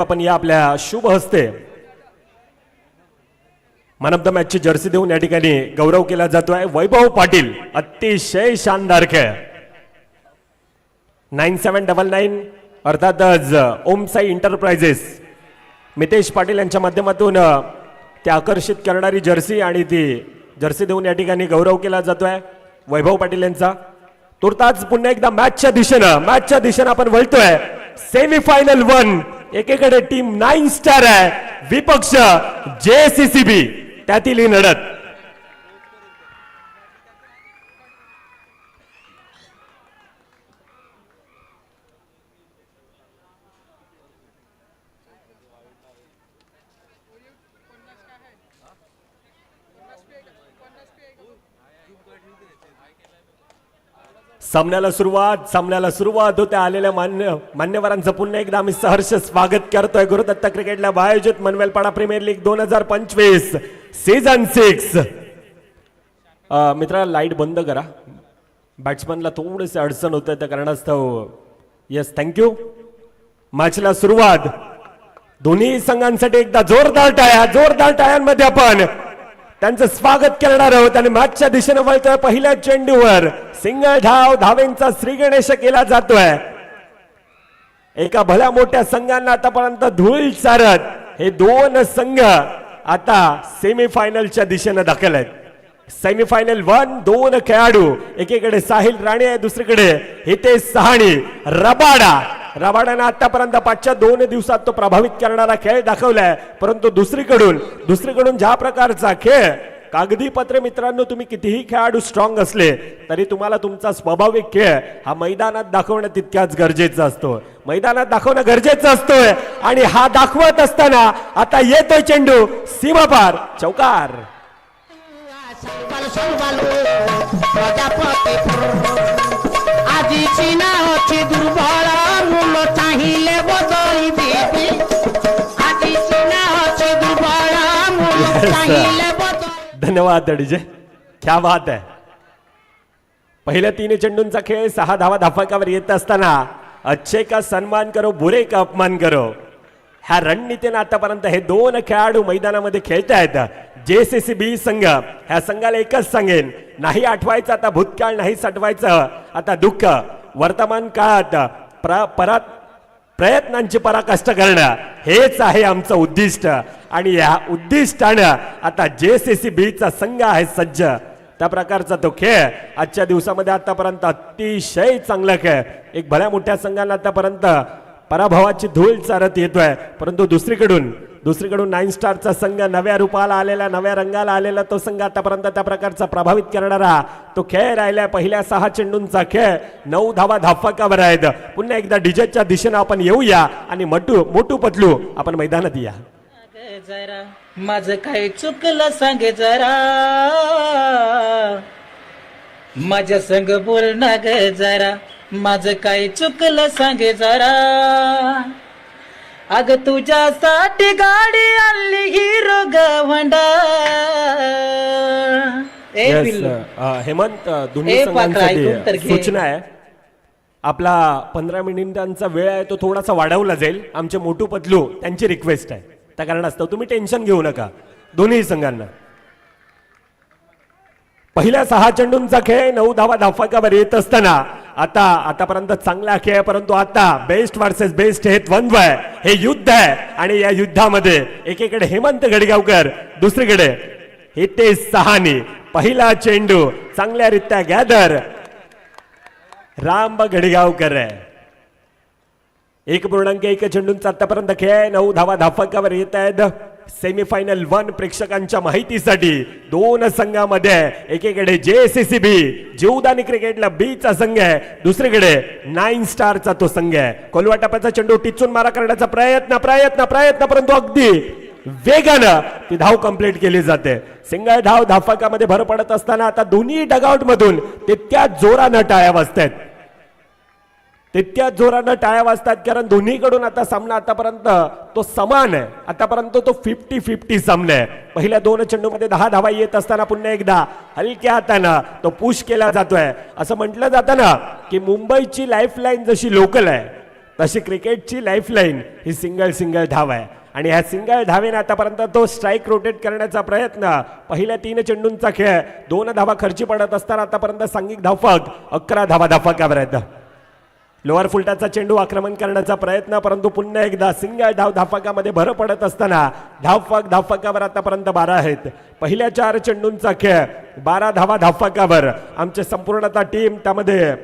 आपण या आपल्या शुभ हस्ते मन ऑफ द मॅच ची जर्सी देऊन या ठिकाणी गौरव केला जातोय. वैभव पाटील अतिशय शानदार खेळ 9799 अर्थातच ओमसाई इंटरप्राइजेस मितेश पाटील यांच्या माध्यमातून ते आकर्षित करणारी जर्सी आणि ती जर्सी देऊन या ठिकाणी गौरव केला जातोय वैभव पाटील यांचा. तुर्तास पुन्हा एकदा मॅचच्या दिशेनं आपण वळतोय. सेमीफायनल 1 एकेकडे टीम 9 स्टार आहे, विपक्ष JCCB त्यातील ही लढत. सामन्याला सुरुवात होते. आलेल्या मान्यवरांचं पुन्हा एकदा आम्ही सहर्ष स्वागत करतोय. गुरुदत्त क्रिकेट लॅब आयोजित मनवेलपाडा प्रीमियर लीग 2025 सीझन 6. मित्रा लाईट बंद करा, बॅट्समनला थोडेसे अडचण होते त्या कारणास्तव. Yes thank you. मॅचला सुरुवात दोन्ही संघांसाठी एकदा जोरदार टाळ्यांमध्ये आपण त्यांचं स्वागत करणार आहोत. आणि मॅचच्या दिशेने वळतोय. पहिल्या चेंडूवर सिंगल धावेंचा श्रीगणेश केला जातोय. एका भल्या मोठ्या संघांना आतापर्यंत धूळ चारत हे दोन संघ आता सेमीफायनलच्या दिशेने दाखल आहेत. सेमीफायनल 1 2 खेळाडू, एकीकडे साहिल राणे आहे, दुसरीकडे हितेश सहाणी. रबाडाने आतापर्यंत 5च्या 2 दिवसात तो प्रभावित करणारा खेळ दाखवलाय. परंतु दुसरीकडून ज्या प्रकारचा खेळ कागदी पत्रे मित्रांनो, तुम्ही कितीही खेळाडू स्ट्रॉंग असले तरी तुम्हाला तुमचा स्वाभाविक खेळ हा मैदानात दाखवणं तितक्याच गरजेचं असतो. मैदानात दाखवणं गरजेचं असतोय. आणि हा दाखवत असताना आता येतोय चेंडू सीमापार, चौकार. धन्यवाद डीजे, क्या बात आहे. पहिल्या 3 चेंडूंचा खेळ 6 धावा धाफकावर येत असताना अच्छे का सन्मान करो बुरे का अपमान करो ह्या रणनीतीने आतापर्यंत हे 2 खेळाडू मैदानामध्ये खेळतायत. JCCB संघ, ह्या संघाला एकच सांगेन, नाही आठवायचं आता भूतकाळ, नाही साठवायचं आता दुःख. वर्तमान काळात परत प्रयत्नांची पराकाष्ठा करणं हेच आहे आमचं उद्दिष्ट. आणि या उद्दिष्टानं आता JCCBचा संघ आहे सज्ज. त्या प्रकारचा तो खेळ आजच्या दिवसामध्ये आतापर्यंत अतिशय चांगला खेळ. एक भल्या मोठ्या संघाला आतापर्यंत पराभवाची धूळ चारत येतोय. परंतु दुसरीकडून 9 स्टारचा संघ, नव्या रूपाला आलेला, नव्या रंगाला आलेला तो संघ आतापर्यंत त्या प्रकारचा प्रभावित करणारा तो खेळ राहिलाय. पहिल्या 6 चेंडूंचा खेळ 9 धावा धाफकावर आहेत. पुन्हा एकदा डीजेच्या दिशेनं आपण येऊया आणि मोठू पतलू आपण मैदानात या. जरा माझं काय चुकलं सांग जरा, माझ्या संग बोल ना ग जरा, माझं काय चुकलं सांग जरा. अग तुझ्यासाठी गाडी आणली हिरो गवंडा. हेमंत, दोन्ही संघांसाठी सूचना आहे. आपला 15 मिनिटांचा वेळ आहे तो थोडासा वाढवला जाईल. आमचे मोठू पतलू त्यांची रिक्वेस्ट आहे, त्या कारणास्तव तुम्ही टेन्शन घेऊ नका दोन्ही संघांना. पहिल्या 6 चेंडूंचा खेळ 9 धावा धाफकावर येत असताना आतापर्यंत चांगला खेळ, परंतु आता बेस्ट वर्सेस बेस्ट हे द्वंद्व आहे, हे युद्ध आहे. आणि या युद्धामध्ये एकीकडे हेमंत गडगावकर, दुसरीकडे हितेश सहानी. पहिला चेंडू चांगल्यारीत्या गॅदर राम गडगावकर आहे. 1.1 चेंडूंचा आतापर्यंत खेळ 9 धावा धाफकावर येत आहेत. सेमीफायनल 1 प्रेक्षकांच्या माहितीसाठी 2 संघामध्ये एकीकडे JCCB जीवदानी क्रिकेटला बीचा संघ आहे, दुसरीकडे 9 स्टारचा तो संघ आहे. खोलवा टप्प्याचा चेंडू टिचून मारा करण्याचा प्रयत्न परंतु अगदी वेगानं ती धाव कंप्लीट केली जाते. सिंगल धाव धाफकामध्ये भर पडत असताना आता दोन्ही डगआउट मधून तितक्या जोरानं टाळ्या वाजतात. तितक्याच जोरानं टाळ्या वाजतात कारण दोन्हीकडून आता सामना आतापर्यंत तो समान आहे. आतापर्यंत तो 50-50 सामना आहे. पहिल्या 2 चेंडूमध्ये 10 धावा येत असताना पुन्हा एकदा हलक्या हातानं तो पुश केला जातोय. असं म्हटलं जातं ना की मुंबईची लाईफलाईन जशी लोकल आहे तशी क्रिकेटची लाईफलाईन ही सिंगल धाव आहे आणि ह्या सिंगल धावेने आतापर्यंत तो स्ट्राईक रोटेट करण्याचा प्रयत्न. पहिल्या 3 चेंडूंचा खेळ 2 धावा खर्ची पडत असताना आतापर्यंत सांघिक धावफलक 11 धावा धावफलकावर आहेत. लोअर फुलटाचा चेंडू आक्रमण करण्याचा प्रयत्न, परंतु पुन्हा एकदा सिंगल धावफलकामध्ये भर पडत असताना धावफलकावर आतापर्यंत 12 आहेत. पहिल्या 4 चेंडूंचा खेळ 12 धावा धावफलकावर. आमचे संपूर्णतः टीम, त्यामध्ये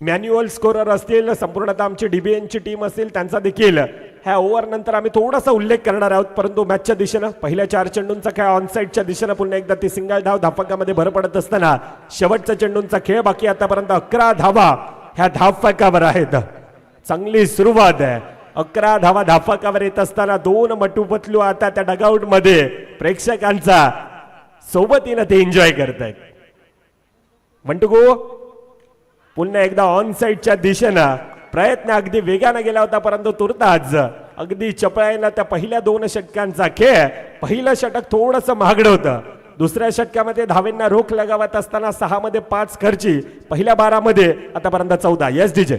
मॅन्युअल स्कोरर असतील, संपूर्णतः आमची डीबीएनची टीम असेल, त्यांचा देखील ह्या ओव्हर नंतर आम्ही थोडासा उल्लेख करणार आहोत. परंतु मॅचच्या दिशेनं पहिल्या 4 चेंडूंचा खेळ ऑनसाईडच्या दिशेनं पुन्हा एकदा ती सिंगल धावफलकामध्ये भर पडत असताना शेवटच्या चेंडूंचा खेळ बाकी. आतापर्यंत 11 धावा ह्या धावफलकावर आहेत. चांगली सुरुवात आहे. 11 धावा धावफलकावर येत असताना 2 मटू पतलू आता त्या डगआउट मध्ये प्रेक्षकांचा सोबतीनं ते एन्जॉय करतायत. वंटुगो पुन्हा एकदा ऑन साईडच्या दिशेनं प्रयत्न अगदी वेगाने गेला होता, परंतु तुर्ताच अगदी चपळाईला त्या पहिल्या 2 षटकांचा खेळ. पहिलं षटक थोडंसं महागडं होतं. दुसऱ्या षटकामध्ये धावेंना रोख लगावत असताना 6 मध्ये 5 खर्ची, पहिल्या 12 मध्ये आतापर्यंत 14. Yes DJ.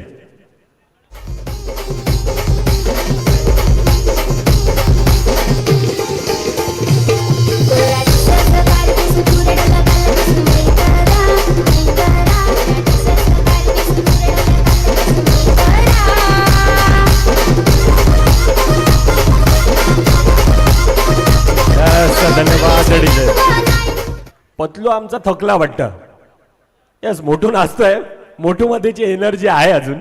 धन्यवाद डीजे. पतलू आमचा थकला वाटतं. यस, मोठू नाचतोय. मोठू मध्येची एनर्जी आहे अजून.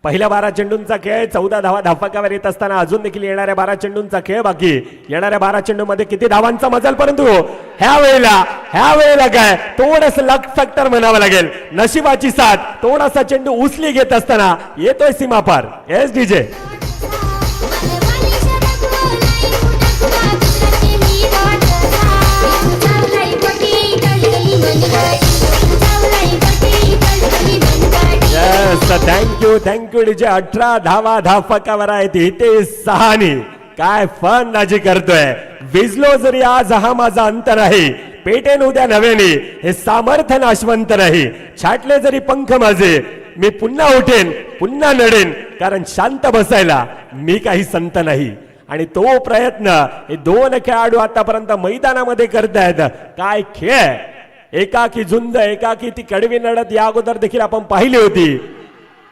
पहिल्या 12 चेंडूंचा खेळ 14 धावा धावफलकावर येत असताना अजून देखील येणाऱ्या 12 चेंडूंचा खेळ बाकी. येणाऱ्या 12 चेंडूमध्ये किती धावांचा मजल, परंतु ह्या वेळेला काय थोडस लक फॅक्टर म्हणावं लागेल. नशिबाची साथ. थोडासा चेंडू उचली घेत असताना येतोय सीमा पार. S DJ. Thank you DJ. 18 धावा धावफलकावर आहेत. इथे 6 काय फन नाजी करतोय. विजलो जरी आज हा माझा अंत नाही, पेटेन उद्या नव्याने हे सामर्थ्य नाशवंत नाही. छाटले जरी पंख माझे, मी पुन्हा उठेन, पुन्हा नडेन, कारण शांत बसायला मी काही संत नाही. आणि तो प्रयत्न हे 2 खेळाडू आतापर्यंत मैदानामध्ये करतायत. काय खेळ. एकाकी झुंज, एकाकी ती कडवी लढत या अगोदर देखील आपण पाहिली होती,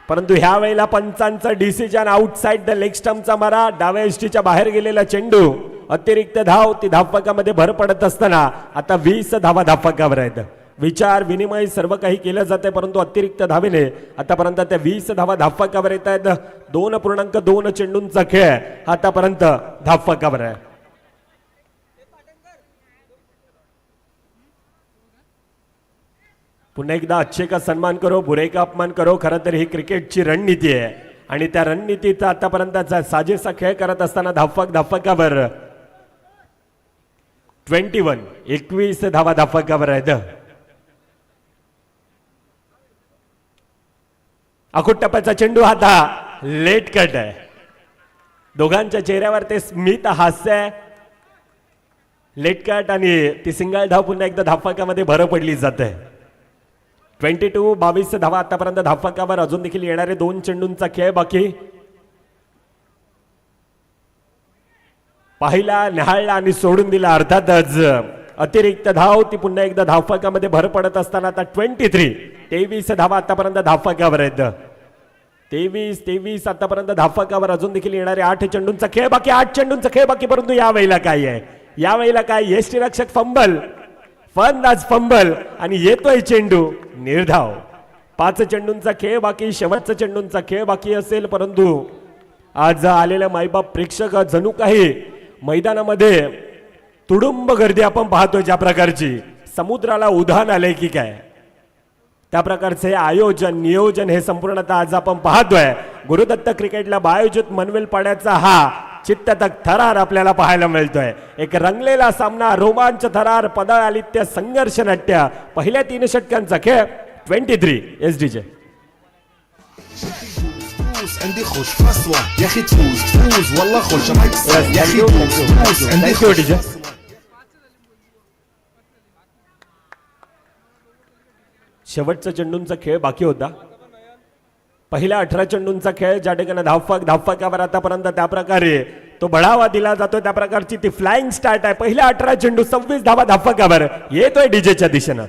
परंतु ह्या वेळेला पंचांचा डिसिजन आउटसाइड द लेग स्टंपचा मारा. डाव्या एसटीच्या बाहेर गेलेला चेंडू, अतिरिक्त धाव. ती धावफलकामध्ये भर पडत असताना आता 20 धावा धावफलकावर आहेत. विचार विनिमय सर्व काही केलं जाते, परंतु अतिरिक्त धावेने आतापर्यंत त्या 20 धावा धावफलकावर येत आहेत. 2.2 चेंडूंचा खेळ आतापर्यंत धावफलकावर आहे. पुन्हा एकदा अच्छे का सन्मान करो, बुरे का अपमान करो. खरं तर ही क्रिकेटची रणनीती आहे आणि त्या रणनीतीचा आतापर्यंत साजेसा खेळ करत असताना धावफलकावर 21 धावा धावफलकावर आहेत. अखूट टप्प्याचा चेंडू आता लेट कट आहे. दोघांच्या चेहऱ्यावर ते स्मित हास्य आहे. लेट कट आणि ती सिंगल धाव पुन्हा एकदा धावफलकामध्ये भर पडली जाते. 22 धावा आतापर्यंत धावफलकावर. अजून देखील येणारे 2 चेंडूंचा खेळ बाकी. पाहिला, निहाळला आणि सोडून दिला. अर्थातच अतिरिक्त धाव ती पुन्हा एकदा धावफलकामध्ये भर पडत असताना आता 23 धावा आतापर्यंत धावफलकावर आहेत. 23 आतापर्यंत धावफलकावर. अजून देखील येणारे 8 चेंडूंचा खेळ बाकी. 8 चेंडूंचा खेळ बाकी, परंतु यावेळेला काय आहे, यावेळेला काय यष्टीरक्षक फंबल, फलंदाज फंबल आणि येतोय चेंडू निर्धाव. 5 चेंडूंचा खेळ बाकी. शेवटचा चेंडूंचा खेळ बाकी असेल, परंतु आज आलेल्या मायबाप प्रेक्षक जणू काही मैदानामध्ये तुडुंब गर्दी आपण पाहतोय. ज्या प्रकारची समुद्राला उधाण आलंय की काय, त्या प्रकारचे आयोजन नियोजन हे संपूर्णतः आज आपण पाहतोय. गुरुदत्त क्रिकेटला आयोजित मनवेल पाड्याचा हा चित्ततक थरार आपल्याला पाहायला मिळतोय. एक रंगलेला सामना, रोमांच थरार, पदालित्य, संघर्ष नाट्य. पहिल्या 3 षटकांचा खेळ. 23 एसडीजे. عندي خوش فصوة يا اخي تفوز والله خوش مكسر يا اخي تفوز عندي خوش. शेवटचा चेंडूंचा खेळ बाकी होता. पहिल्या 18 चेंडूंचा खेळ ज्या ठिकाणी धावफकावर आतापर्यंत त्या प्रकारे तो बढावा दिला जातो त्या प्रकारची ती फ्लाइंग स्टार्ट आहे. पहिल्या 18 चेंडू 26 धावा धावफकावर येतोय डीजेच्या दिशेनं.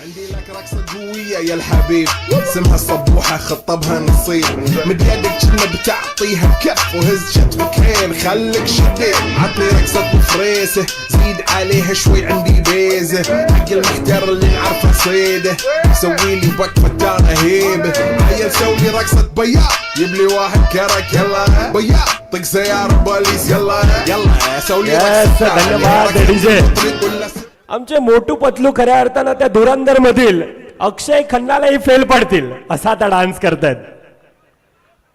عندي لك رقصة قوية يا الحبيب اسمها الصبوحة خطبها نصيب من يدك كنا بتعطيها بكف وهز شتوكين خليك شديد عطني رقصة فريسة زيد عليها شوي عندي بيزة حق المحتر اللي نعرفه صيده سوي لي وقفة دارة هيبة عيل سوي رقصة بياض يبلي واحد كرك يلا بياض طق سيارة بوليس يلا يلا سوي لي رقصة आमचे मोटू पतलू खऱ्या अर्थानं त्या धुरंधर मधील अक्षय खन्नालाही फेल पडतील असा आता डान्स करतायत.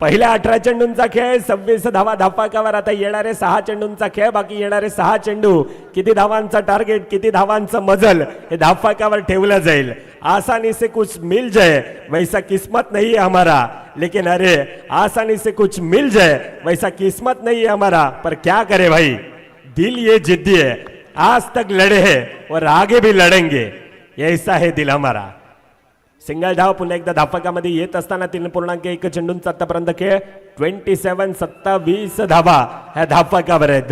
पहिल्या 18 चेंडूंचा खेळ 26 धावा धावफकावर. आता येणारे 6 चेंडूंचा खेळ बाकी. येणारे 6 चेंडू किती धावांचा टार्गेट किती धावांचं मजल हे धावफकावर ठेवलं जाईल. आसानी से कुछ मिल जाए वैसा किस्मत नहीं है हमारा लेकिन अरे आसानी से कुछ मिल जाए वैसा किस्मत नहीं है हमारा पर क्या करे भाई दिल ये जिद्दी है आज तक लड़े हैं और आगे भी लड़ेंगे ऐसा है दिल हमारा. सिंगल धाव पुन्हा एकदा धावफकामध्ये येत असताना 3.1 चेंडूंचा आतापर्यंत खेळ 27 धावा ह्या धावफकावर आहेत.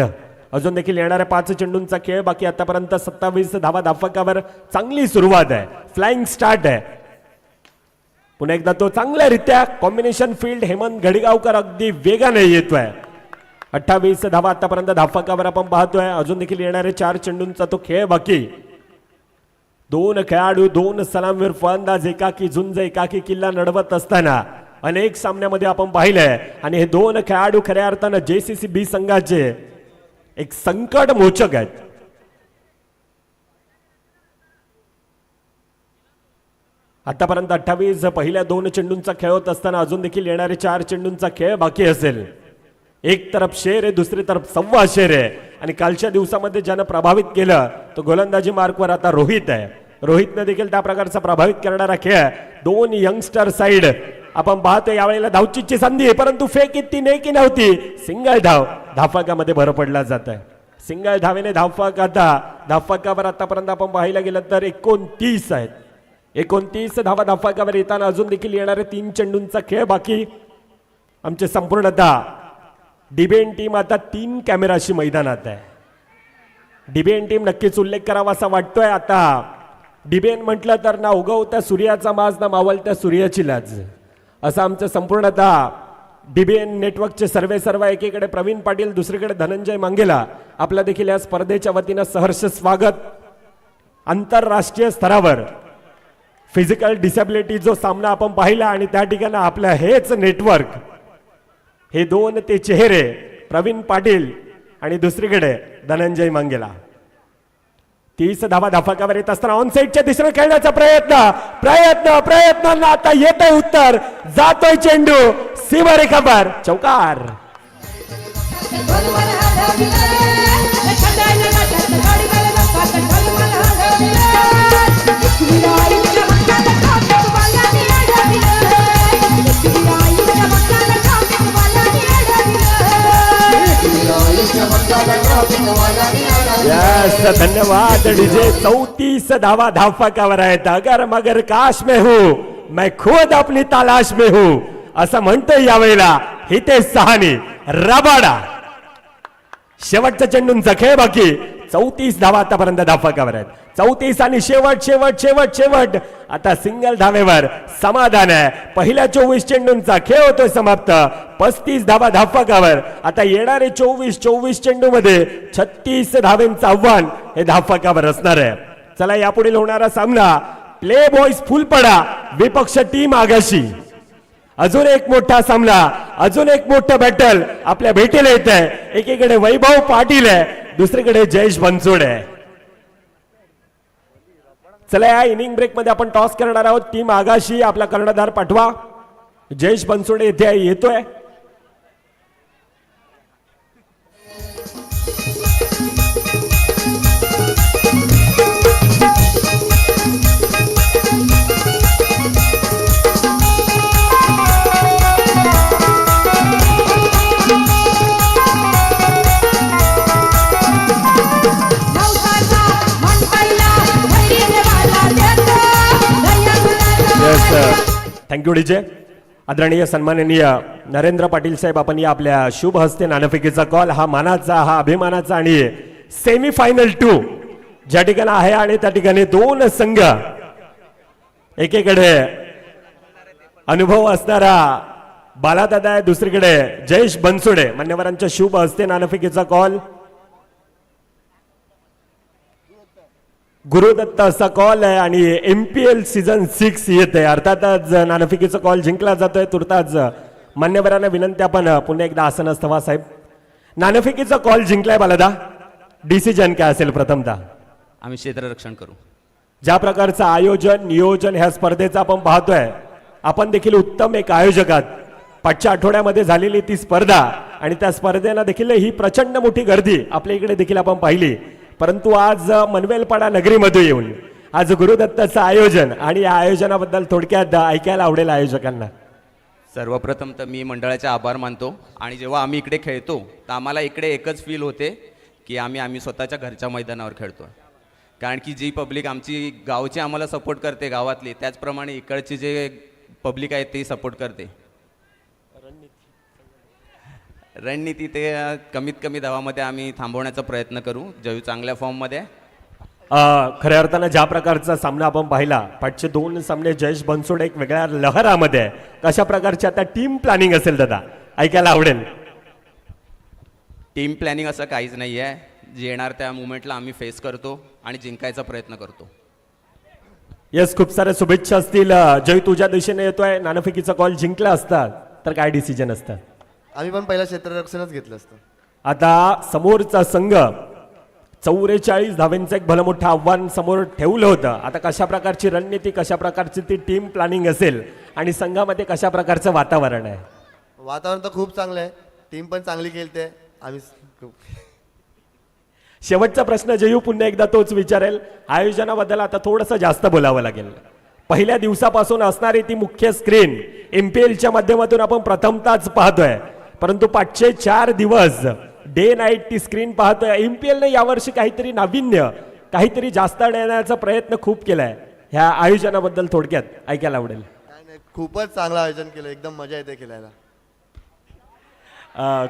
अजून देखील येणाऱ्या 5 चेंडूंचा खेळ बाकी. आतापर्यंत 27 धावा धावफकावर. चांगली सुरुवात आहे. फ्लाइंग स्टार्ट आहे. पुन्हा एकदा तो चांगल्यारीत्या कॉम्बिनेशन फील्ड हेमंत घडीगावकर अगदी वेगाने येतोय. 28 धावा आतापर्यंत धावफकावर आपण पाहतोय. अजून देखील येणारे 4 चेंडूंचा तो खेळ बाकी. 2 खेळाडू 2 सलामीवीर फलंदाज एकाकी झुंज एकाकी किल्ला लढवत असताना अनेक सामन्यामध्ये आपण पाहिलंय. आणि हे 2 खेळाडू खऱ्या अर्थानं JCC B संघाचे एक संकट मोचक आहेत. आतापर्यंत 28 पहिल्या 2 चेंडूंचा खेळ होत असताना अजून देखील येणारे 4 चेंडूंचा खेळ बाकी असेल. एक तरफ शेर आहे दुसरी तरफ सव्वा शेर आहे. आणि कालच्या दिवसामध्ये ज्यानं प्रभावित केलं तो गोलंदाजी मार्कवर आता रोहित आहे. रोहितनं देखील त्या प्रकारचा प्रभावित करणारा खेळ. 2 यंगस्टर साइड आपण पाहतोय. यावेळेला धावचीची संधी आहे परंतु फेक इतकी नेकी नव्हती. सिंगल धाव धावफकामध्ये भर पडला जात आहे. सिंगल धावेने धावफक आता धावफकावर आतापर्यंत आपण पाहायला गेलं तर 29 आहेत. 29 धावा धावफकावर येताना अजून देखील येणारे 3 चेंडूंचा खेळ बाकी. आमचे संपूर्णतः डिबेन टीम आता 3 कॅमेराशी मैदानात आहे. डिबेन टीम नक्कीच उल्लेख करावा असा वाटतोय. आता डिबेन म्हटलं तर ना उगवत्या सूर्याचा माज ना मावळत्या सूर्याची लाज असं आमचं संपूर्णतः डिबेन नेटवर्कचे सर्व एकीकडे प्रवीण पाटील दुसरीकडे धनंजय मांगेला आपला देखील या स्पर्धेच्या वतीनं सहर्ष स्वागत. आंतरराष्ट्रीय स्तरावर फिजिकल डिसॅबिलिटी जो सामना आपण पाहिला आणि त्या ठिकाणी आपलं हेच नेटवर्क हे 2 ते चेहरे प्रवीण पाटील आणि दुसरीकडे धनंजय मांगेला. 30 धावा धावफकावर येत असताना ऑन साइडच्या दिशेने खेळण्याचा प्रयत्न आता येतोय उत्तर. जातोय चेंडू सीमारेखावर चौकार. धन्यवाद डीजे. 34 धावा धावफकावर आहेत. अगर मगर काश में हूं मैं खुद अपनी तलाश में हूं असं म्हणतोय यावेळेला हितेश सहानी रबाडा. शेवटच्या चेंडूंचा खेळ बाकी. 34 धावा आतापर्यंत धावफकावर आहेत. 34 आणि शेवट आता सिंगल धावेवर समाधान आहे. पहिल्या 24 चेंडूंचा खेळ होतोय समाप्त. 35 धावा धावफकावर. आता येणारे 24 चेंडू मध्ये 36 धावेंचं आव्हान हे धावफकावर असणार आहे. चला यापुढील होणारा सामना प्ले बॉईज फुल पडा विपक्ष टीम आगाशी. अजून एक मोठा सामना अजून एक मोठं बॅटल आपल्या भेटीला येत आहे. एकीकडे वैभव पाटील आहे दुसरीकडे जयेश बनसोड आहे. चला या इनिंग ब्रेक मध्ये आपण टॉस करणार आहोत. टीम आगाशी आपला कर्णधार पाठवा. जयेश बनसोडे येथे येतोय. Thank you DJ. आदरणीय सन्माननीय नरेंद्र पाटील साहेब, आपण या आपल्या शुभ हस्ते नाणेफेकीचा कॉल हा मानाचा, हा अभिमानाचा आणि सेमीफायनल 2 ज्या ठिकाणी आहे आणि त्या ठिकाणी दोन संघ एकीकडे अनुभव असणारा बालादादा आहे, दुसरीकडे जयेश बनसोडे. मान्यवरांच्या शुभ हस्ते नाणेफेकीचा कॉल, गुरुदत्त असा कॉल आहे आणि MPL सीझन 6 येत आहे. अर्थातच नाणेफेकीचा कॉल जिंकला जातोय. तुर्ताच मान्यवरांना विनंती, आपण पुन्हा एकदा आसन अस्थवा साहेब. नाणेफेकीचा कॉल जिंकलाय बालादा, डिसिजन काय असेल? प्रथमतः आम्ही क्षेत्ररक्षण करू. ज्या प्रकारचं आयोजन नियोजन ह्या स्पर्धेचं आपण पाहतोय, आपण देखील उत्तम एक आयोजकात. पाचच्या आठवड्यामध्ये झालेली ती स्पर्धा आणि त्या स्पर्धेला देखील ही प्रचंड मोठी गर्दी आपल्या इकडे देखील आपण पाहिली. परंतु आज मनवेलपाडा नगरीमध्ये येऊन आज गुरुदत्ताचं आयोजन आणि या आयोजनाबद्दल थोडक्यात ऐकायला आवडेल आयोजकांना. सर्वप्रथम तर मी मंडळाचे आभार मानतो. आणि जेव्हा आम्ही इकडे खेळतो तर आम्हाला इकडे एकच फील होते की आम्ही स्वतःच्या घरच्या मैदानावर खेळतो. कारण की जी पब्लिक आमची गावची आम्हाला सपोर्ट करते, गावातली, त्याचप्रमाणे इकडची जे पब्लिक आहे ते सपोर्ट करते. रणनीती ते कमीत कमी धावामध्ये आम्ही थांबवण्याचा प्रयत्न करू. जयू चांगल्या फॉर्ममध्ये. खऱ्या अर्थानं ज्या प्रकारचा सामना आपण पाहिला, पाचशे 2 सामने जयेश बनसोडे एक वेगळ्या लहरामध्ये आहे. कशा प्रकारची आता टीम प्लॅनिंग असेल दादा, ऐकायला आवडेल. टीम प्लॅनिंग असं काहीच नाही आहे. जे येणार त्या मुवमेंटला आम्ही फेस करतो आणि जिंकायचा प्रयत्न करतो. येस, खूप साऱ्या शुभेच्छा असतील. जय तुझ्या दिशेने येतोय. नाणेफेकीचा कॉल जिंकला असता तर काय डिसिजन असतं? आम्ही पण पहिला क्षेत्ररक्षणच घेतलं असतं. आता समोरचा संघ 44 धावेंचं एक भलं मोठं आव्हान समोर ठेवलं होतं. आता कशा प्रकारची रणनीती, कशा प्रकारची ती टीम प्लॅनिंग असेल आणि संघामध्ये कशा प्रकारचं वातावरण आहे? वातावरण तर खूप चांगलं आहे. टीम पण चांगली खेळते. आम्ही शेवटचा प्रश्न जयू पुन्हा एकदा तोच विचारेल. आयोजनाबद्दल आता थोडंसं जास्त बोलावं लागेल. पहिल्या दिवसापासून असणारी ती मुख्य स्क्रीन MPLच्या माध्यमातून आपण प्रथमताच पाहतोय. परंतु पाचशे 4 दिवस डे नाईट ती स्क्रीन पाहतोय. MPLने यावर्षी काहीतरी नाविन्य, काहीतरी जास्त देण्याचा प्रयत्न खूप केलाय. ह्या आयोजनाबद्दल थोडक्यात ऐकायला आवडेल. काय नाही, खूपच चांगलं आयोजन केलं. एकदम मजा येते खेळायला.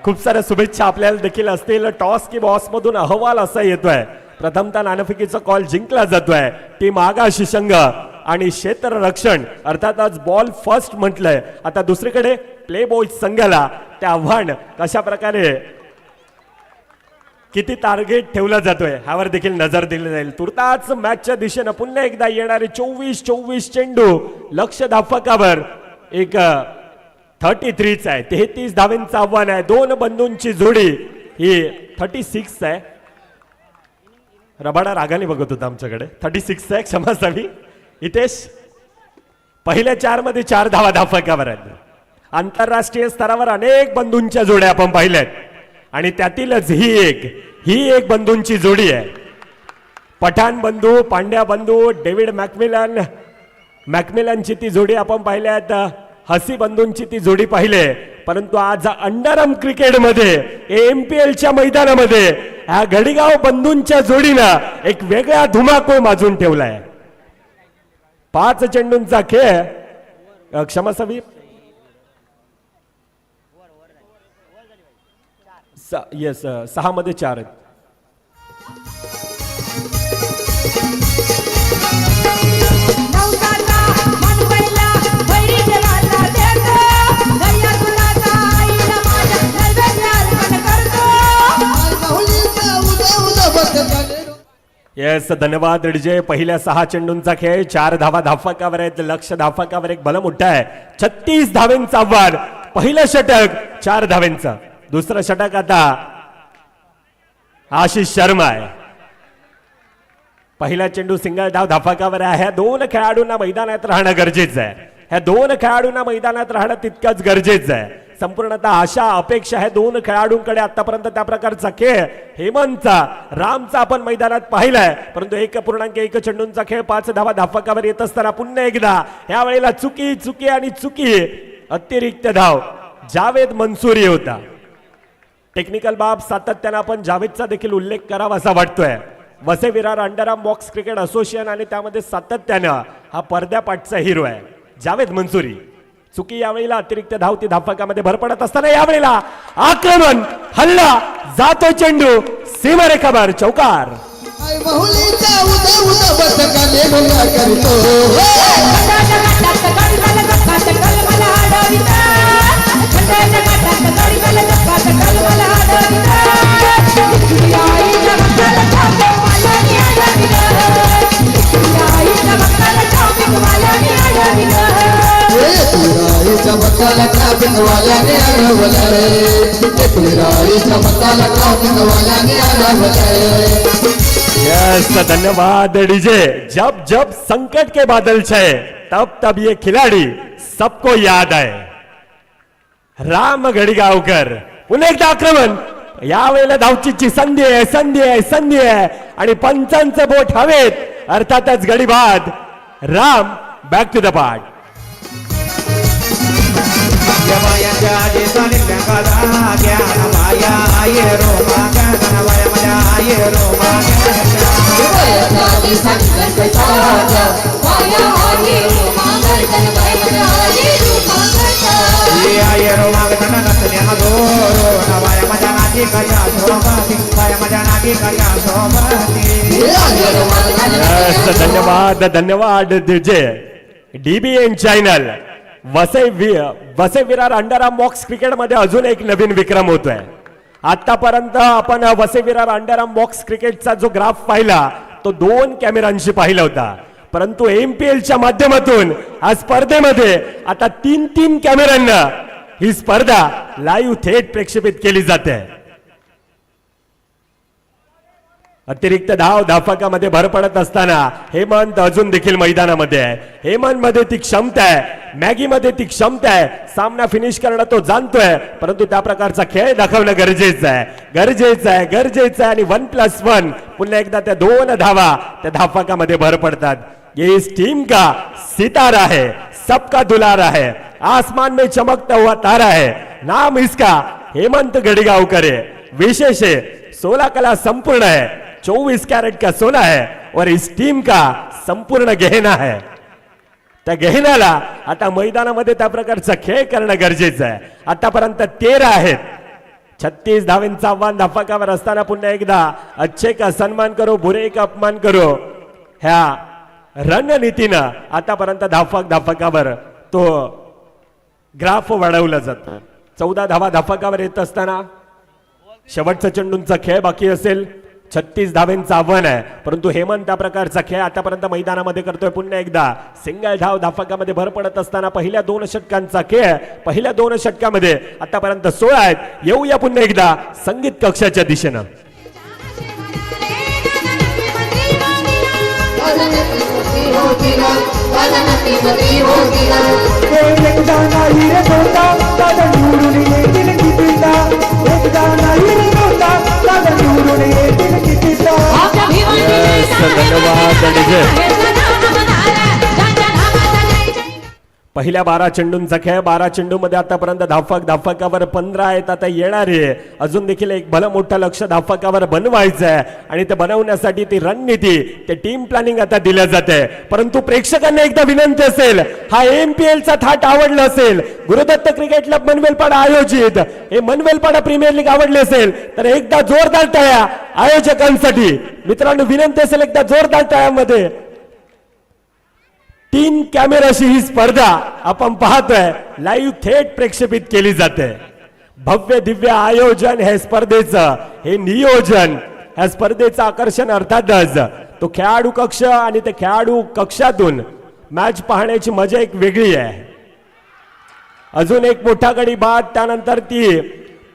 खूप साऱ्या शुभेच्छा आपल्याला देखील असतील. टॉस की बॉस मधून अहवाल असा येतोय. प्रथमतः नाणेफेकीचा कॉल जिंकला जातोय. टीम आगाशी संघ आणि क्षेत्ररक्षण, अर्थातच बॉल फर्स्ट म्हटलंय. आता दुसरीकडे प्ले बॉय संघाला ते आव्हान कशा प्रकारे, किती टार्गेट ठेवला जातोय ह्यावर देखील नजर दिली जाईल. तुर्ताच मॅचच्या दिशेनं पुन्हा एकदा येणारे 24 चेंडू लक्ष धाफकावर. एक 33 आहे, 33 धावेंचं आव्हान आहे. दोन बंधूंची जोडी ही 36 आहे. रबाडा रागाने बघत होता आमच्याकडे. 36 आहे, क्षमा असावी. हितेश, पहिल्या 4 मध्ये 4 धावा धाफकावर आहेत. आंतरराष्ट्रीय स्तरावर अनेक बंधूंच्या जोड्या आपण पाहिल्यात आणि त्यातीलच ही एक बंधूंची जोडी आहे. पठाण बंधू, पांड्या बंधू, डेव्हिड मॅकमिलनची ती जोडी आपण पाहिल्यात. हसी बंधूंची ती जोडी पाहिले. परंतु आज अंडरआर्म क्रिकेटमध्ये MPLच्या मैदानामध्ये ह्या गडीगाव बंधूंच्या जोडीनं एक वेगळा धुमाकूळ माजून ठेवलाय. 5 चेंडूंचा खेळ, क्षमासावी, येस 6 मध्ये 4 आहेत. येस, धन्यवाद डीजे. पहिल्या 6 चेंडूंचा खेळ, 4 धावा धाफकावर आहेत. लक्ष धाफकावर एक भलं मोठं आहे. 36 धावेंचं आव्हान. पहिलं षटक 4 धावेंचं. दुसरं षटक आता आशिष शर्मा आहे. पहिला चेंडू सिंगल धाव धाफकावर आहे. ह्या 2 खेळाडूंना मैदानात राहणं गरजेचं आहे. ह्या 2 खेळाडूंना मैदानात राहणं तितकंच गरजेचं आहे. संपूर्णतः आशा अपेक्षा आहे 2 खेळाडूंकडे. आतापर्यंत त्या प्रकारचा खेळ हेमंतचा, रामचा आपण मैदानात पाहिलाय. परंतु 1.1 चेंडूंचा खेळ 5 धावा धाफकावर येत असताना पुन्हा एकदा या वेळेला चुकी आणि चुकी. अतिरिक्त धाव जावेद मंसूरी होता. टेक्निकल बाब सातत्यानं आपण जावेदचा देखील उल्लेख करावा असा वाटतोय. वसे Virar underarm box cricket association आणि त्यामध्ये सातत्यानं हा पडद्यापाठचा हिरो आहे जावेद मंसूरी. चुकी यावेळेला अतिरिक्त धावती धाफकामध्ये भर पडत असताना यावेळेला आक्रमण हल्ला जातोय चेंडू सीमारेखावर चौकार. बहुलीचा उदा उदा बसकाले भला करतो पुराईचा मसाला ट्रॅफिक वाल्याने अडवलाय पुराईचा मसाला ट्रॅफिक वाल्याने अडवलाय. यस धन्यवाद डीजे. जब जब संकट के बादल छाए तब तब ये खिलाड़ी सबको याद आए. राम गडीगावकर पुन्हा एकदा आक्रमण. यावेळेला धावचीची संधी आहे संधी आहे संधी आहे आणि पंचांचं बोट हवेत अर्थातच गडी बाद. Ram back to the part. धन्यवाद धन्यवाद DJ. DBN channel Vasai Virar under box cricket मध्ये अजून एक नवीन विक्रम होतोय. आतापर्यंत आपण वसई विरार अंडर बॉक्स क्रिकेटचा जो ग्राफ पाहिला तो 2 कॅमेरांशी पाहिला होता, परंतु एमपीएलच्या माध्यमातून आज स्पर्धेमध्ये आता 3 कॅमेऱ्यांना ही स्पर्धा लाईव्ह थेट प्रक्षेपित केली जाते. अतिरिक्त धाफकामध्ये भर पडत असताना हेमंत अजून देखील मैदानामध्ये आहे. हेमंत मध्ये ती क्षमता आहे, मॅगी मध्ये ती क्षमता आहे. सामना फिनिश करणं तो जाणतोय, परंतु त्या प्रकारचा खेळ दाखवणं गरजेचं आहे गरजेचं आहे गरजेचं आहे. आणि 1+1 पुन्हा एकदा त्या 2 धावा त्या धाफकामध्ये भर पडतात. ये इस टीम का सितारा है, सबका दुलारा है, आसमान में चमकता हुआ तारा है. नाम इसका हेमंत गडीगावकर है. विशेष है 16 कला संपूर्ण है, 24 कैरेट का सोना है और इस टीम का संपूर्ण गहना है. त्या गहनाला आता मैदानामध्ये त्या प्रकारचा खेळ करणं गरजेचं आहे. आतापर्यंत 13 आहेत. 36 धावेंचं आव्हान धाफकावर असताना पुन्हा एकदा अच्छे का सन्मान करो बुरे का अपमान करो ह्या रणनीतीनं आतापर्यंत धाफकावर तो ग्राफ वाढवला जातो. 14 धावा धाफकावर येत असताना शेवटचा चेंडूंचा खेळ बाकी असेल. 36 धावेंचं आव्हान आहे, परंतु हेमंत त्या प्रकारचा खेळ आतापर्यंत मैदानामध्ये करतोय. पुन्हा एकदा सिंगल धाव धाफकामध्ये भर पडत असताना पहिल्या 2 षटकांचा खेळ. पहिल्या 2 षटकामध्ये आतापर्यंत 16 आहेत. येऊया पुन्हा एकदा संगीत कक्षाच्या दिशेनं. पहिल्या 12 चेंडूंचा खेळ. 12 चेंडू मध्ये आतापर्यंत धाफकावर 15 आहेत. आता येणारे अजून देखील एक भलं मोठं लक्ष धाफकावर बनवायचं आहे आणि ते बनवण्यासाठी ती रणनीती ते टीम प्लॅनिंग आता दिल्या जाते. परंतु प्रेक्षकांना एकदा विनंती असेल, हा एमपीएलचा थाट आवडला असेल, गुरुदत्त क्रिकेट क्लब मनवेलपाडा आयोजित हे मनवेलपाडा प्रीमियर लीग आवडले असेल तर एकदा जोरदार टाळ्या आयोजकांसाठी. मित्रांनो विनंती असेल एकदा जोरदार टाळ्यामध्ये. 3 कॅमेराशी ही स्पर्धा आपण पाहतोय लाईव्ह थेट प्रक्षेपित केली जाते. भव्य दिव्य आयोजन हे स्पर्धेचं, हे नियोजन ह्या स्पर्धेचं आकर्षण अर्थातच तो खेळाडू कक्ष आणि त्या खेळाडू कक्षातून मॅच पाहण्याची मजा एक वेगळी आहे. अजून एक मोठा गडी बाद. त्यानंतर ती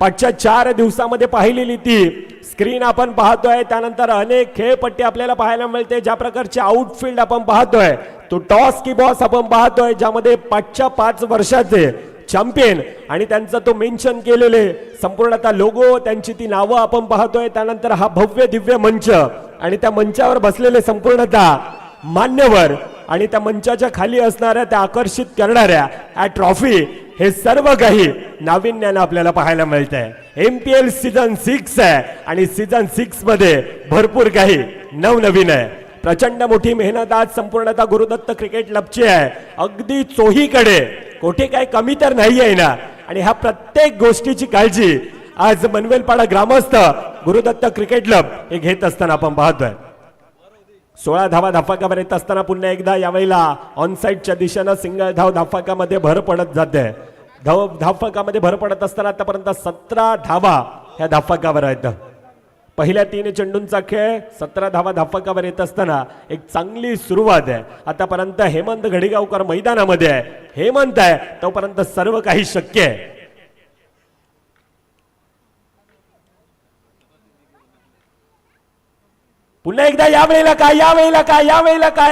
पाचच्या 4 दिवसामध्ये पाहिलेली ती स्क्रीन आपण पाहतोय. त्यानंतर अनेक खेळपट्टी आपल्याला पाहायला मिळते. ज्या प्रकारचे आउटफील्ड आपण पाहतोय, तो टॉस की बॉस आपण पाहतोय, ज्यामध्ये 5 वर्षाचे चॅम्पियन आणि त्यांचा तो मेन्शन केलेले संपूर्णतः लोगो, त्यांची ती नावं आपण पाहतोय. त्यानंतर हा भव्य दिव्य मंच आणि त्या मंचावर बसलेले संपूर्णतः मान्यवर आणि त्या मंचाच्या खाली असणाऱ्या त्या आकर्षित करणाऱ्या ह्या ट्रॉफी, हे सर्व काही नाविन्यानं आपल्याला पाहायला मिळत आहे. एमपीएल सीझन 6 आहे आणि सीझन 6 मध्ये भरपूर काही नवनवीन आहे. प्रचंड मोठी मेहनत आज संपूर्णतः गुरुदत्त क्रिकेट क्लबची आहे. अगदी चोहीकडे कोठे काय कमी तर नाही आहे ना. आणि ह्या प्रत्येक गोष्टीची काळजी आज मनवेलपाडा ग्रामस्थ गुरुदत्त क्रिकेट क्लब हे घेत असताना आपण पाहतोय. 16 धावा धाफाकावर येत असताना पुन्हा एकदा यावेळेला ऑनसाईडच्या दिशेनं सिंगल धाव धाफाकामध्ये भर पडत जाते. धाफाकामध्ये भर पडत असताना आतापर्यंत 17 धावा ह्या धाफाकावर आहेत. पहिल्या 3 चेंडूंचा खेळ 17 धावा धाफाकावर येत असताना एक चांगली सुरुवात आहे. आतापर्यंत हेमंत घडिगावकर मैदानामध्ये आहे. हेमंत आहे तोपर्यंत सर्व काही शक्य आहे. पुन्हा एकदा यावेळेला काय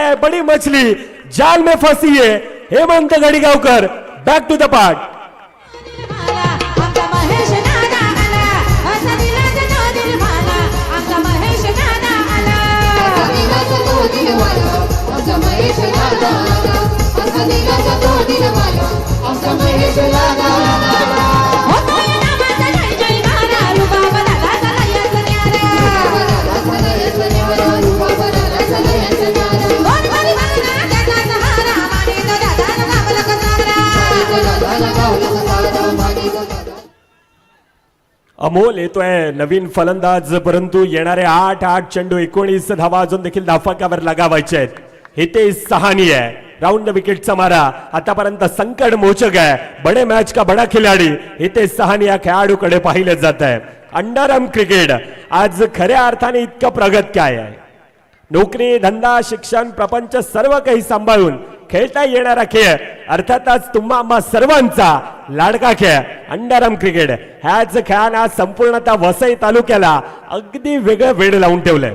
आहे. बडी मछली जाल में फसी है. Hemant Ghadigaonkar back to the part. आमचा महेश दादा आला, असा दिलाचा तो दिलवाला. आमचा महेश दादा आला, असा दिलाचा तो दिलवाला. आमचा महेश दादा आला, असा दिलाचा तो दिलवाला. आमचा महेश दादा आला. होतो या नामाचा जय जयकारा, रुबाब दादाचा लयच न्यारा. रुबाब दादाचा लयच न्यारा, रुबाब दादाचा लयच न्यारा. कोण बरी बघना त्याचा सहारा, माने तो दादाला गावला कसारा. दादाला गावला कसारा, माने तो दादा. अमोल येतोय नवीन फलंदाज, परंतु येणारे 8 चेंडू 19 धावा अजून देखील धाफाकावर लगावायचे आहेत. हितेश सहानी आहे. राऊंड द विकेटचा मारा आतापर्यंत संकट मोचक आहे. बडे मॅच का बडा खिलाडी हितेश सहानी या खेळाडूकडे पाहिले जात आहे. अंडरआर्म क्रिकेट आज खऱ्या अर्थाने इतकं प्रगत काय आहे. नोकरी धंदा शिक्षण प्रपंच सर्व काही सांभाळून खेळता येणारा खेळ, अर्थातच तुम्हा आम्हा सर्वांचा लाडका खेळ अंडरआर्म क्रिकेट. ह्याच खेळानं आज संपूर्णतः वसई तालुक्याला अगदी वेगळं वेळ लावून ठेवलंय.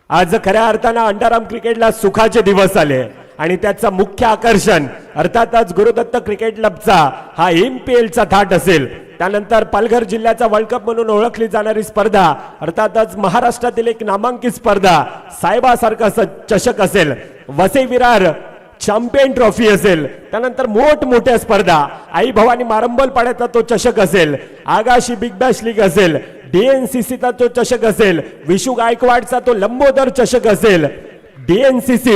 आज खऱ्या अर्थानं अंडरआर्म क्रिकेटला सुखाचे दिवस आले आणि त्याचं मुख्य आकर्षण अर्थातच गुरुदत्त क्रिकेट क्लबचा हा MPLचा थाट असेल. त्यानंतर पालघर जिल्ह्याचा वर्ल्ड कप म्हणून ओळखली जाणारी स्पर्धा, अर्थातच महाराष्ट्रातील एक नामांकित स्पर्धा साहेबासारखा चषक असेल. वसई विरार चॅम्पियन ट्रॉफी असेल. त्यानंतर मोठमोठ्या स्पर्धा आई भवानी मारंबल पाड्याचा तो चषक असेल. आगाशी बिग बॅश लीग असेल. DNCCचा तो चषक असेल. विशू गायकवाडचा तो लंबोदर चषक असेल. DNCC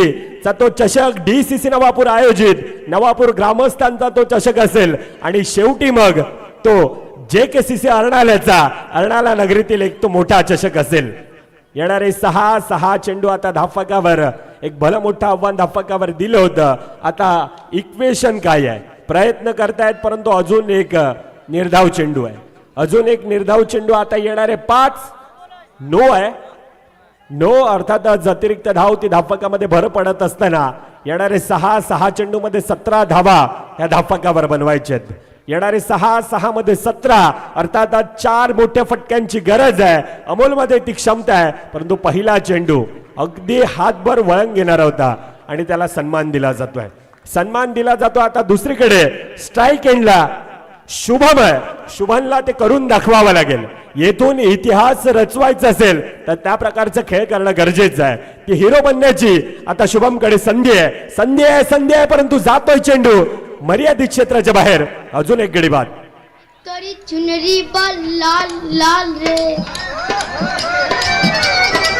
चा तो चषक DCC नवापूर आयोजित नवापूर ग्रामस्थांचा तो चषक असेल. आणि शेवटी मग तो JKCC अर्नाळा नगरीतील एक तो मोठा चषक असेल. येणारे 6 चेंडू आता धाफाकावर एक भलं मोठं आव्हान धाफाकावर दिलं होतं. आता इक्वेशन काय आहे, प्रयत्न करतायत परंतु अजून एक निर्धाव चेंडू आहे. अजून एक निर्धाव चेंडू आता येणारे 5 नो आहे. नो अर्थातच अतिरिक्त धाव ती धाफाकामध्ये भर पडत असताना येणारे 6 चेंडू मध्ये 17 धावा या धाफाकावर बनवायचे आहेत. येणारे 6 मध्ये 17 अर्थातच 4 मोठ्या फटक्यांची गरज आहे. अमोलमध्ये ती क्षमता आहे. परंतु पहिला चेंडू अगदी हातभर वळण घेणारा होता आणि त्याला सन्मान दिला जातोय. सन्मान दिला जातो. आता दुसरीकडे स्ट्राईक एंडला शुभम आहे. शुभमला ते करून दाखवावं लागेल. येथून इतिहास रचवायचा असेल तर त्या प्रकारचा खेळ करणं गरजेचं आहे. ती हिरो बनण्याची आता शुभमकडे संधी आहे. परंतु जातोय चेंडू मर्यादित क्षेत्राच्या बाहेर. अजून एक गडी बाद. तोरी चुनरी पर लाल लाल रे,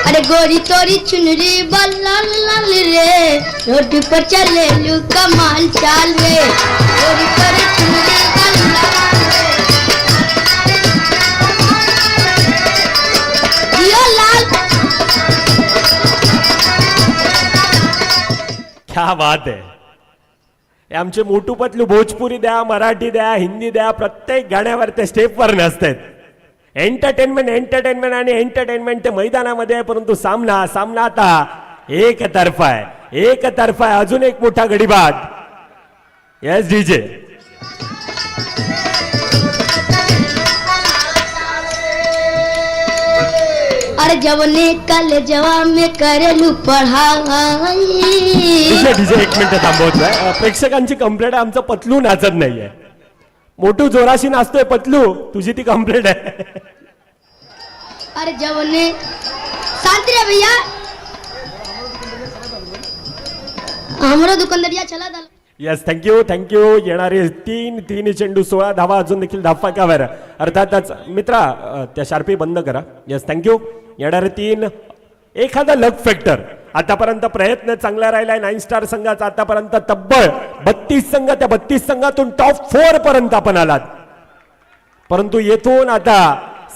अरे गोरी तोरी चुनरी पर लाल लाल रे, रोड पर चले लू कमाल चाल रे. गोरी तोरी चुनरी पर लाल रे, यो लाल. क्या बात आहे. हे आमचे मोठू पतलू भोजपुरी द्या, मराठी द्या, हिंदी द्या, प्रत्येक गाण्यावर ते स्टेपवर नसतात. एंटरटेनमेंट आणि एंटरटेनमेंट ते मैदानामध्ये आहे. परंतु सामना आता एकतर्फा आहे. अजून एक मोठा गडीबाद. Yes DJ. अरे जवने कल जवा में करेलू पढ़ाई. DJ एक मिनिट थांबवतोय. प्रेक्षकांची कंप्लेंट आहे आमचं पतलू नाचत नाहीये. मोठू जोराशी नाचतोय. पतलू तुझी ती कंप्लेंट आहे. अरे जवने शांति रे भैया, हमारा दुकानदारिया चला दल. Yes thank you. येणारे 3 चेंडू 16 धावा अजून देखील धाफाकावर. अर्थातच मित्रा त्या शार्पी बंद करा. Yes thank you. येणारे 3 एखादा लक फॅक्टर आतापर्यंत प्रयत्न चांगला राहिलाय 9 स्टार संघाचा. आतापर्यंत तब्बल 32 संघ, त्या 32 संघातून टॉप 4 पर्यंत आपण आलात. परंतु येथून आता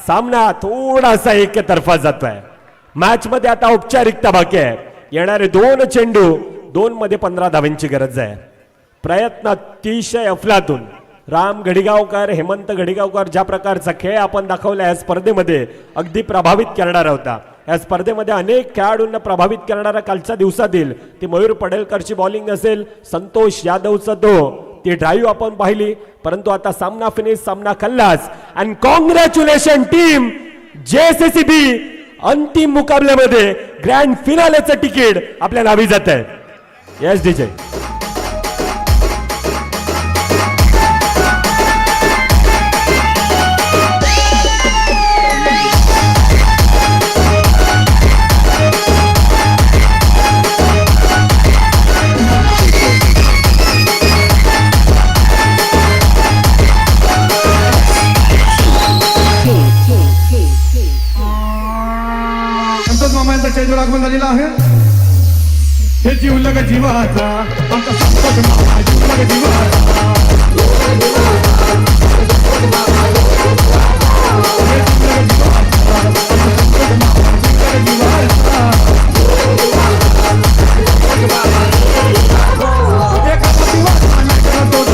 सामना थोडासा एकतर्फा जातोय. मॅच मध्ये आता औपचारिकता बाकी आहे. येणारे 2 चेंडू 2 मध्ये 15 धावांची गरज आहे. प्रयत्न अतिशय अफलातून. राम घडिगावकर, हेमंत घडिगावकर ज्या प्रकारचा खेळ आपण दाखवला या स्पर्धेमध्ये अगदी प्रभावित करणारा होता. या स्पर्धेमध्ये अनेक खेळाडूंना प्रभावित करणारा कालच्या दिवसातील ती मयूर पडेलकरची बॉलिंग असेल, संतोष यादवचा ती ड्राईव्ह आपण पाहिली. परंतु आता सामना फिनिश, सामना खल्लास. And congratulation team JSCB. अंतिम मुकाबल्यामध्ये ग्रँड फिनालेचं तिकीट आपल्या नावी जात आहे. Yes DJ. संतोष मामा यांचा चेंडू लागून झालेला आहे. हे जीवलग जीवाचा आमचा संतोष मामा जीवलग जीवाचा.